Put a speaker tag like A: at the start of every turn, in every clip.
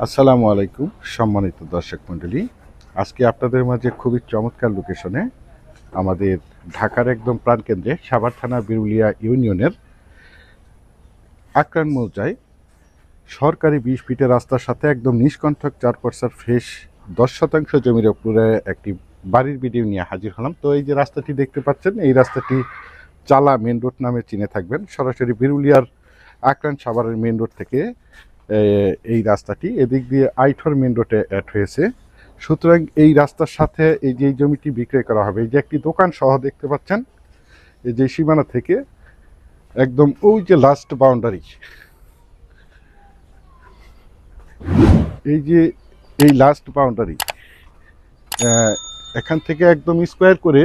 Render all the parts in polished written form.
A: আসসালামু আলাইকুম সম্মানিত দর্শক মণ্ডলী। আজকে আপনাদের মাঝে খুবই চমৎকার লোকেশনে আমাদের ঢাকার একদম প্রাণকেন্দ্রে সাভার থানা বিরুলিয়া ইউনিয়নের আকরান মৌজায় সরকারি 20 ফিটের রাস্তার সাথে একদম নিষ্কণ্ঠক 4% ফ্রেশ 10% জমির উপরে একটি বাড়ির ভিডিও নিয়ে হাজির হলাম। তো এই যে রাস্তাটি দেখতে পাচ্ছেন, এই রাস্তাটি চালা মেন রোড নামে চিনে থাকবেন। সরাসরি বিরুলিয়ার আকরান সাভারের মেন রোড থেকে এই রাস্তাটি এদিক দিয়ে আইঠর মেন রোডে অ্যাড হয়েছে। সুতরাং এই রাস্তার সাথে এই যে জমিটি বিক্রয় করা হবে, এই যে একটি দোকান সহ দেখতে পাচ্ছেন, এই যে সীমানা থেকে একদম ওই যে লাস্ট বাউন্ডারি, এই যে এই লাস্ট বাউন্ডারি, এখান থেকে একদম স্কোয়ার করে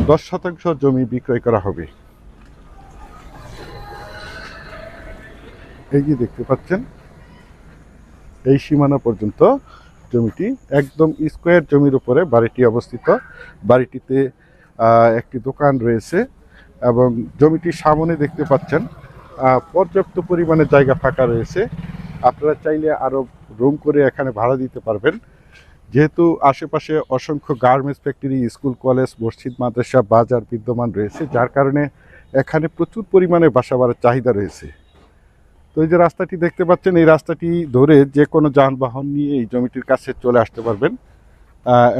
A: 10% জমি বিক্রয় করা হবে। এই যে দেখতে পাচ্ছেন, এই সীমানা পর্যন্ত জমিটি একদম স্কোয়ার জমির উপরে বাড়িটি অবস্থিত। বাড়িটিতে একটি দোকান রয়েছে এবং জমিটির সামনে দেখতে পাচ্ছেন পর্যাপ্ত পরিমাণে জায়গা ফাঁকা রয়েছে। আপনারা চাইলে আরও রুম করে এখানে ভাড়া দিতে পারবেন। যেহেতু আশেপাশে অসংখ্য গার্মেন্টস ফ্যাক্টরি, স্কুল, কলেজ, মসজিদ, মাদ্রাসা, বাজার বিদ্যমান রয়েছে, যার কারণে এখানে প্রচুর পরিমাণে বাসা বাড়ার চাহিদা রয়েছে। তো এই যে রাস্তাটি দেখতে পাচ্ছেন, এই রাস্তাটি ধরে যে কোনো যানবাহন নিয়ে এই জমিটির কাছে চলে আসতে পারবেন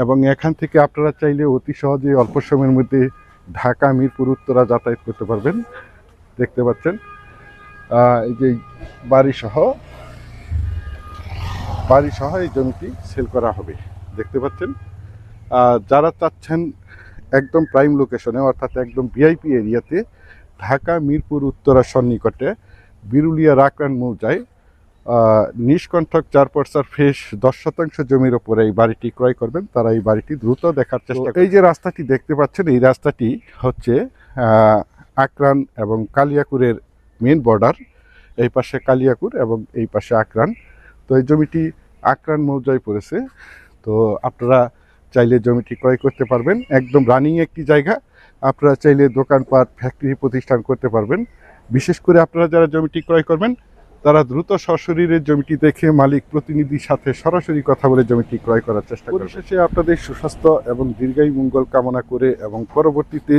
A: এবং এখান থেকে আপনারা চাইলে অতি সহজে অল্প সময়ের মধ্যে ঢাকা, মিরপুর, উত্তরা যাতায়াত করতে পারবেন। দেখতে পাচ্ছেন এই যে বাড়ি সহ এই জমিটি সেল করা হবে। দেখতে পাচ্ছেন, যারা চাচ্ছেন একদম প্রাইম লোকেশনে, অর্থাৎ একদম ভিআইপি এরিয়াতে, ঢাকা, মিরপুর, উত্তরা সন্নিকটে বিরুলিয়ার আকরান মৌজায় নিষ্কণ্ঠক 4% ফ্রেশ 10% জমির ওপরে এই বাড়িটি ক্রয় করবেন, তারা এই বাড়িটি দ্রুত দেখার চেষ্টা করবেন। এই যে রাস্তাটি দেখতে পাচ্ছেন, এই রাস্তাটি হচ্ছে আকরান এবং কালিয়াকুরের মেন বর্ডার। এই পাশে কালিয়াকুর এবং এই পাশে আকরান। তো এই জমিটি আকরান মৌজায় পড়েছে। তো আপনারা চাইলে জমিটি ক্রয় করতে পারবেন। একদম রানিং একটি জায়গা, আপনারা চাইলে দোকানপাট, ফ্যাক্টরি প্রতিষ্ঠান করতে পারবেন। বিশেষ করে আপনারা যারা জমিটি ক্রয় করবেন, তারা দ্রুত সশরীরে জমিটি দেখে মালিক প্রতিনিধির সাথে সরাসরি কথা বলে জমিটি ক্রয় করার চেষ্টা করবেন। পরিশেষে আপনাদের সুস্বাস্থ্য এবং দীর্ঘায়ু মঙ্গল কামনা করে এবং পরবর্তীতে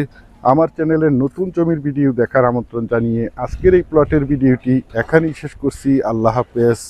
A: আমার চ্যানেলের নতুন জমির ভিডিও দেখার আমন্ত্রণ জানিয়ে আজকের এই প্লটের ভিডিওটি এখানেই শেষ করছি। আল্লাহ হাফেজ।